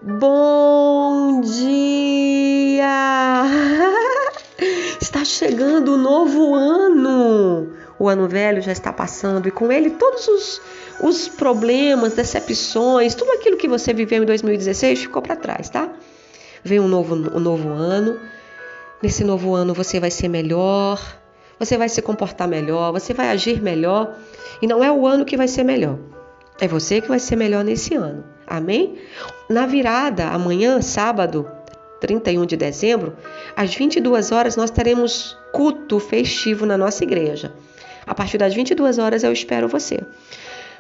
Bom dia! Está chegando o novo ano. O ano velho já está passando e com ele todos os problemas, decepções, tudo aquilo que você viveu em 2016 ficou para trás, tá? Vem um novo ano. Nesse novo ano você vai ser melhor, você vai se comportar melhor, você vai agir melhor. E não é o ano que vai ser melhor, é você que vai ser melhor nesse ano. Amém? Na virada, amanhã, sábado, 31 de dezembro, às 22 horas, nós teremos culto festivo na nossa igreja. A partir das 22 horas, eu espero você.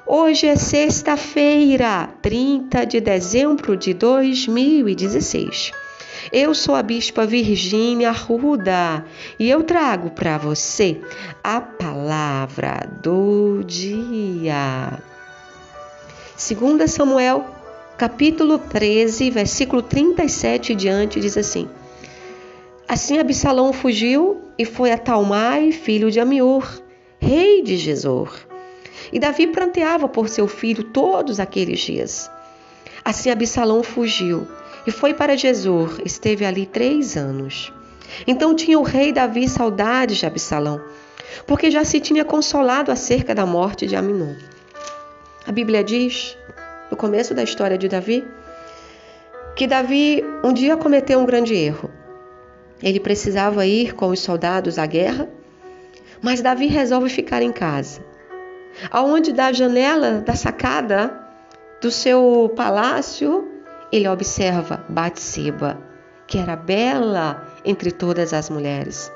Hoje é sexta-feira, 30 de dezembro de 2016. Eu sou a Bispa Virgínia Arruda e eu trago para você a palavra do dia. 2 Samuel, capítulo 13, versículo 37 e diante, diz assim: Assim Absalão fugiu e foi a Talmai, filho de Amiur, rei de Gesor. E Davi pranteava por seu filho todos aqueles dias. Assim Absalão fugiu e foi para Gesor, esteve ali 3 anos. Então tinha o rei Davi saudades de Absalão, porque já se tinha consolado acerca da morte de Aminon. A Bíblia diz, no começo da história de Davi, que Davi um dia cometeu um grande erro. Ele precisava ir com os soldados à guerra, mas Davi resolve ficar em casa. Aonde da janela, da sacada do seu palácio, ele observa Batseba, que era bela entre todas as mulheres.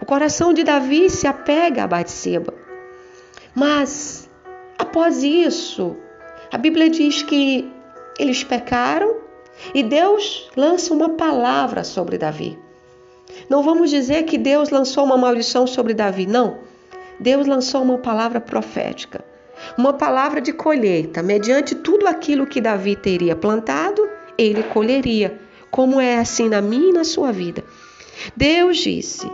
O coração de Davi se apega a Batseba. Mas, após isso, a Bíblia diz que eles pecaram e Deus lança uma palavra sobre Davi. Não vamos dizer que Deus lançou uma maldição sobre Davi, não. Deus lançou uma palavra profética, uma palavra de colheita. Mediante tudo aquilo que Davi teria plantado, ele colheria, como é assim na minha e na sua vida. Deus disse: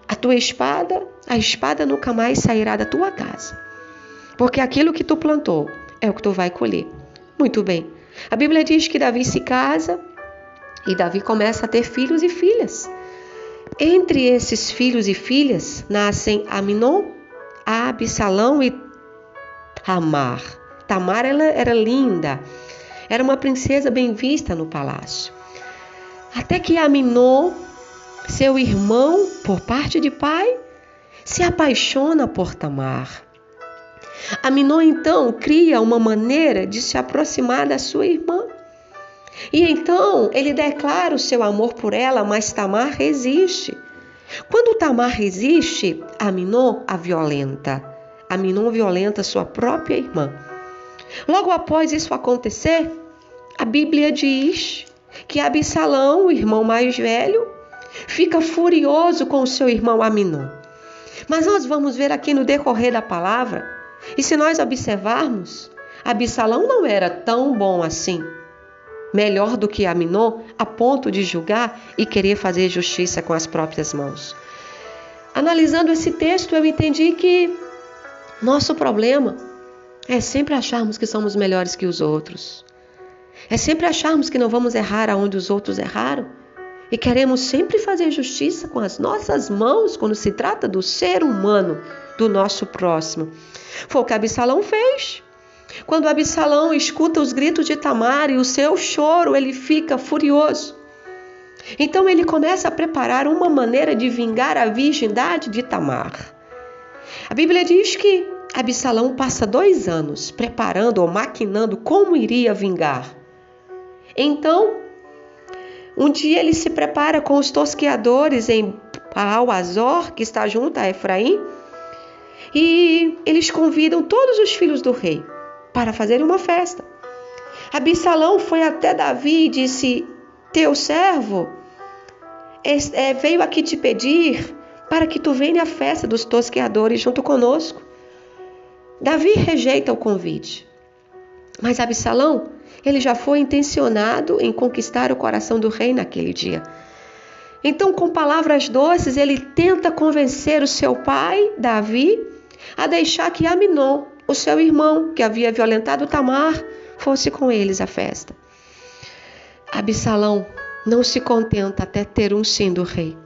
a espada nunca mais sairá da tua casa, porque aquilo que tu plantou é o que tu vai colher. Muito bem. A Bíblia diz que Davi se casa e Davi começa a ter filhos e filhas. Entre esses filhos e filhas nascem Aminon, Absalão e Tamar. Tamar ela era linda, era uma princesa bem vista no palácio. Até que Aminon, seu irmão por parte de pai, se apaixona por Tamar. Aminon então cria uma maneira de se aproximar da sua irmã. E então ele declara o seu amor por ela, mas Tamar resiste. Quando Tamar resiste, Aminon a violenta. Aminon violenta sua própria irmã. Logo após isso acontecer, a Bíblia diz que Absalão, o irmão mais velho, fica furioso com o seu irmão Aminon. Mas nós vamos ver aqui no decorrer da palavra, e se nós observarmos, Absalão não era tão bom assim, melhor do que Aminon, a ponto de julgar e querer fazer justiça com as próprias mãos. Analisando esse texto, eu entendi que nosso problema é sempre acharmos que somos melhores que os outros. É sempre acharmos que não vamos errar aonde os outros erraram. E queremos sempre fazer justiça com as nossas mãos quando se trata do ser humano, do nosso próximo. Foi o que Absalão fez. Quando Absalão escuta os gritos de Tamar e o seu choro, ele fica furioso. Então ele começa a preparar uma maneira de vingar a virgindade de Tamar. A Bíblia diz que Absalão passa 2 anos preparando ou maquinando como iria vingar. Então, um dia ele se prepara com os tosqueadores em Baal-Azor, que está junto a Efraim, e eles convidam todos os filhos do rei para fazerem uma festa. Absalão foi até Davi e disse: teu servo veio aqui te pedir para que tu venha à festa dos tosqueadores junto conosco. Davi rejeita o convite, mas Absalão, ele já foi intencionado em conquistar o coração do rei naquele dia. Então, com palavras doces, ele tenta convencer o seu pai, Davi, a deixar que Aminon, o seu irmão, que havia violentado Tamar, fosse com eles à festa. Absalão não se contenta até ter um sim do rei.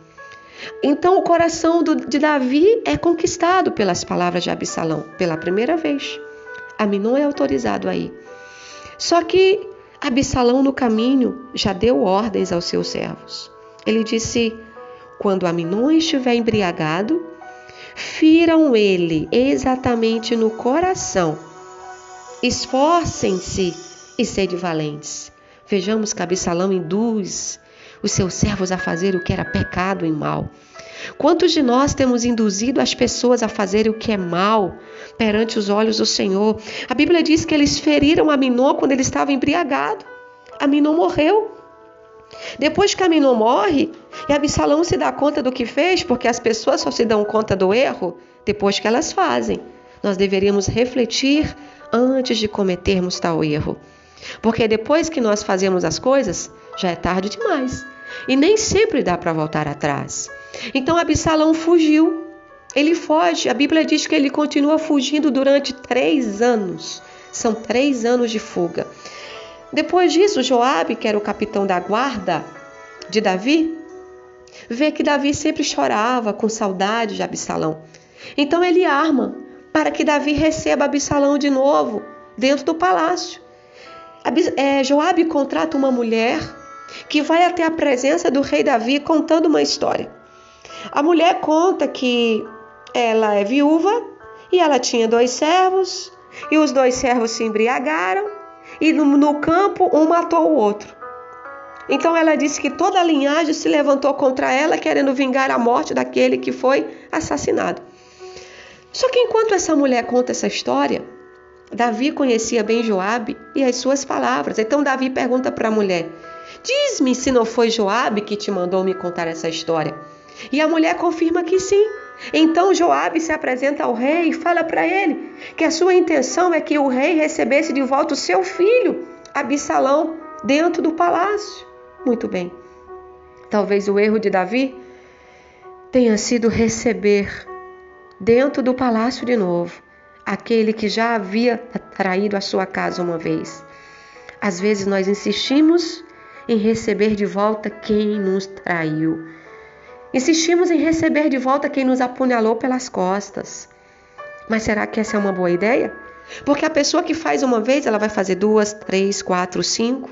Então o coração de Davi é conquistado pelas palavras de Absalão, pela primeira vez. Aminon é autorizado aí. Só que Absalão no caminho já deu ordens aos seus servos. Ele disse: quando Aminon estiver embriagado, firam ele exatamente no coração. Esforcem-se e sede valentes. Vejamos que Absalão induz os seus servos a fazer o que era pecado e mal. Quantos de nós temos induzido as pessoas a fazerem o que é mal perante os olhos do Senhor? A Bíblia diz que eles feriram Aminon quando ele estava embriagado. Aminon morreu. Depois que Aminon morre, e Absalão se dá conta do que fez, porque as pessoas só se dão conta do erro depois que elas fazem. Nós deveríamos refletir antes de cometermos tal erro. Porque depois que nós fazemos as coisas, já é tarde demais. E nem sempre dá para voltar atrás. Então Absalão fugiu. Ele foge. A Bíblia diz que ele continua fugindo durante 3 anos. São 3 anos de fuga. Depois disso, Joabe, que era o capitão da guarda de Davi, vê que Davi sempre chorava com saudade de Absalão. Então ele arma para que Davi receba Absalão de novo dentro do palácio. Joabe contrata uma mulher que vai até a presença do rei Davi contando uma história. A mulher conta que ela é viúva e ela tinha 2 servos e os 2 servos se embriagaram e no campo um matou o outro. Então ela disse que toda a linhagem se levantou contra ela querendo vingar a morte daquele que foi assassinado. Só que enquanto essa mulher conta essa história, Davi conhecia bem Joabe e as suas palavras. Então Davi pergunta para a mulher: diz-me se não foi Joabe que te mandou me contar essa história. E a mulher confirma que sim. Então Joabe se apresenta ao rei e fala para ele que a sua intenção é que o rei recebesse de volta o seu filho, Absalão, dentro do palácio. Muito bem. Talvez o erro de Davi tenha sido receber dentro do palácio de novo aquele que já havia traído a sua casa uma vez. Às vezes nós insistimos em receber de volta quem nos traiu. Insistimos em receber de volta quem nos apunhalou pelas costas. Mas será que essa é uma boa ideia? Porque a pessoa que faz uma vez, ela vai fazer 2, 3, 4, 5.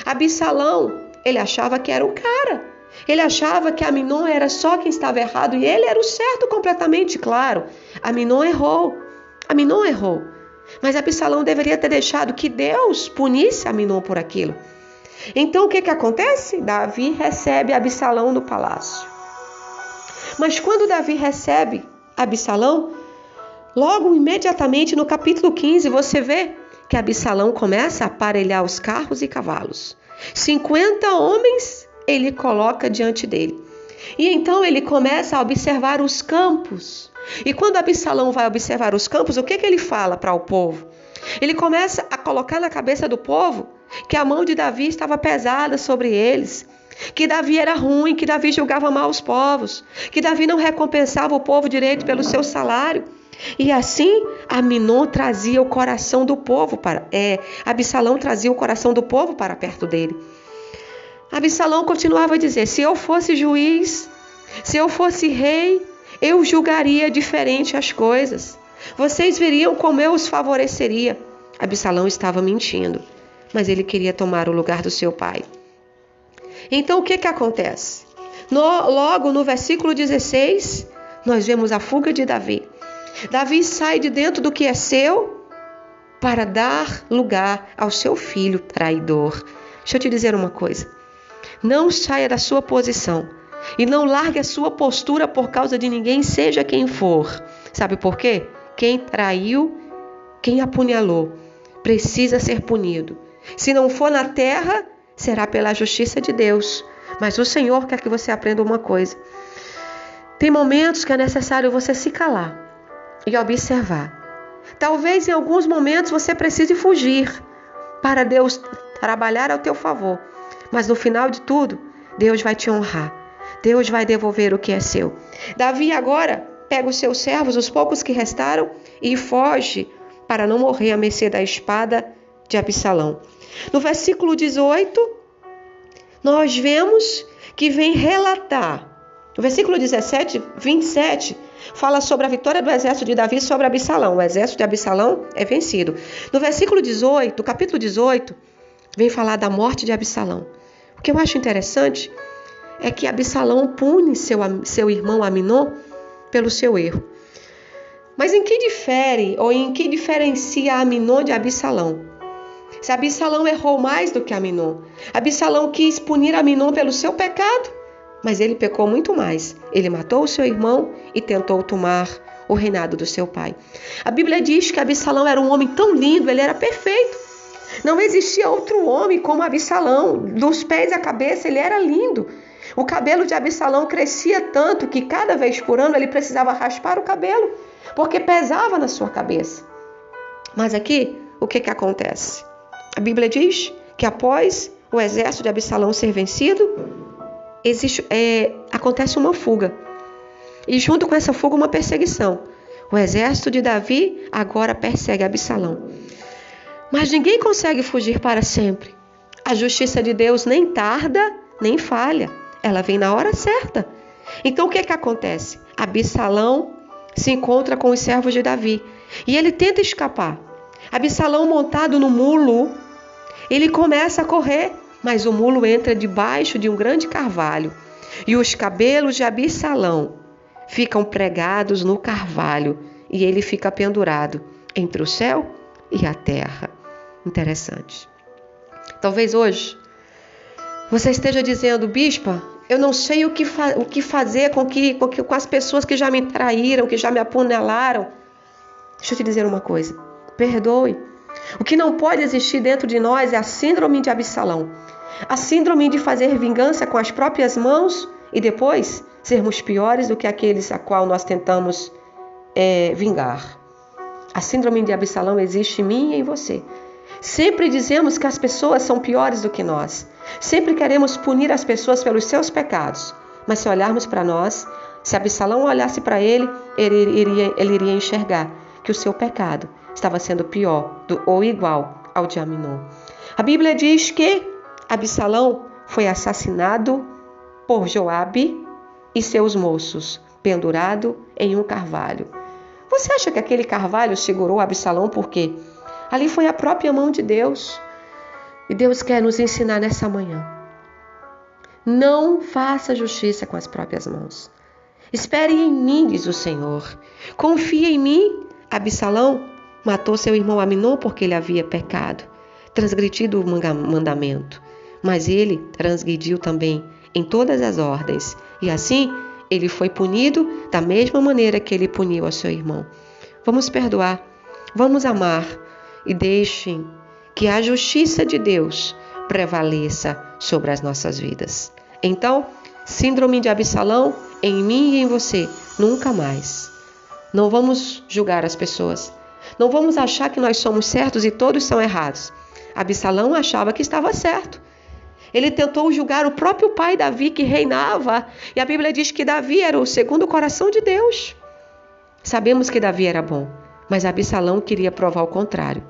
Absalão, ele achava que era o cara. Ele achava que Aminon era só quem estava errado e ele era o certo completamente, claro. Aminon errou. Mas Absalão deveria ter deixado que Deus punisse Aminon por aquilo. Então o que acontece? Davi recebe Absalão no palácio. Mas quando Davi recebe Absalão, logo imediatamente no capítulo 15 você vê que Absalão começa a aparelhar os carros e cavalos. 50 homens ele coloca diante dele. E então ele começa a observar os campos. E quando Absalão vai observar os campos, o que ele fala para o povo? Ele começa a colocar na cabeça do povo que a mão de Davi estava pesada sobre eles, que Davi era ruim, que Davi julgava mal os povos, que Davi não recompensava o povo direito pelo seu salário. E assim Aminon trazia o coração do povo Absalão trazia o coração do povo para perto dele. Absalão continuava a dizer: se eu fosse juiz, se eu fosse rei, eu julgaria diferente as coisas. Vocês veriam como eu os favoreceria. Absalão estava mentindo, mas ele queria tomar o lugar do seu pai. Então o que acontece? Logo no versículo 16, nós vemos a fuga de Davi. Davi sai de dentro do que é seu para dar lugar ao seu filho traidor. Deixa eu te dizer uma coisa. Não saia da sua posição e não largue a sua postura por causa de ninguém, seja quem for. Sabe por quê? Quem traiu, quem apunhalou, precisa ser punido. Se não for na terra, será pela justiça de Deus. Mas o Senhor quer que você aprenda uma coisa. Tem momentos que é necessário você se calar e observar. Talvez em alguns momentos você precise fugir para Deus trabalhar ao teu favor. Mas no final de tudo, Deus vai te honrar. Deus vai devolver o que é seu. Davi agora pega os seus servos, os poucos que restaram, e foge para não morrer à mercê da espada de Absalão. No versículo 18, nós vemos que vem relatar. O versículo 27 fala sobre a vitória do exército de Davi sobre Absalão. O exército de Absalão é vencido. No versículo 18, capítulo 18, vem falar da morte de Absalão. O que eu acho interessante é que Absalão pune seu irmão Aminon pelo seu erro. Mas em que difere ou em que diferencia Aminon de Absalão? Se Absalão errou mais do que Aminon, Absalão quis punir Aminon pelo seu pecado, mas ele pecou muito mais. Ele matou o seu irmão e tentou tomar o reinado do seu pai. A Bíblia diz que Absalão era um homem tão lindo, ele era perfeito. Não existia outro homem como Absalão. Dos pés à cabeça ele era lindo. O cabelo de Absalão crescia tanto que cada vez por ano ele precisava raspar o cabelo, porque pesava na sua cabeça. Mas aqui, o que acontece? A Bíblia diz que após o exército de Absalão ser vencido, acontece uma fuga. E junto com essa fuga, uma perseguição. O exército de Davi agora persegue Absalão. Mas ninguém consegue fugir para sempre. A justiça de Deus nem tarda, nem falha. Ela vem na hora certa. Então o que acontece? Absalão se encontra com os servos de Davi e ele tenta escapar. Absalão, montado no mulo, ele começa a correr, mas o mulo entra debaixo de um grande carvalho e os cabelos de Absalão ficam pregados no carvalho e ele fica pendurado entre o céu e a terra. Interessante. Talvez hoje você esteja dizendo: bispa, eu não sei o que fazer com as pessoas que já me traíram, que já me apunhalaram. Deixa eu te dizer uma coisa. Perdoe. O que não pode existir dentro de nós é a síndrome de Absalão. A síndrome de fazer vingança com as próprias mãos e depois sermos piores do que aqueles a qual nós tentamos vingar. A síndrome de Absalão existe em mim e em você. Sempre dizemos que as pessoas são piores do que nós. Sempre queremos punir as pessoas pelos seus pecados. Mas se olharmos para nós, se Absalão olhasse para ele iria enxergar que o seu pecado estava sendo pior ou igual ao de Aminon. A Bíblia diz que Absalão foi assassinado por Joabe e seus moços, pendurado em um carvalho. Você acha que aquele carvalho segurou Absalão por quê? Ali foi a própria mão de Deus. E Deus quer nos ensinar nessa manhã. Não faça justiça com as próprias mãos. Espere em mim, diz o Senhor. Confia em mim. Absalão matou seu irmão Aminon porque ele havia pecado, transgredido o mandamento. Mas ele transgrediu também em todas as ordens. E assim, ele foi punido da mesma maneira que ele puniu a seu irmão. Vamos perdoar, vamos amar e deixem que a justiça de Deus prevaleça sobre as nossas vidas. Então, síndrome de Absalão em mim e em você, nunca mais. Não vamos julgar as pessoas. Não vamos achar que nós somos certos e todos são errados. Absalão achava que estava certo. Ele tentou julgar o próprio pai Davi, que reinava. E a Bíblia diz que Davi era o segundo coração de Deus. Sabemos que Davi era bom, mas Absalão queria provar o contrário.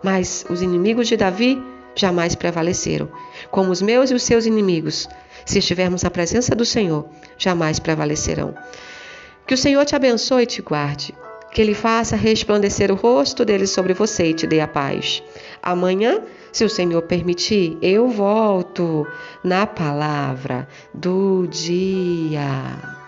Mas os inimigos de Davi jamais prevaleceram. Como os meus e os seus inimigos, se estivermos na presença do Senhor, jamais prevalecerão. Que o Senhor te abençoe e te guarde. Que Ele faça resplandecer o rosto dele sobre você e te dê a paz. Amanhã, se o Senhor permitir, eu volto na palavra do dia.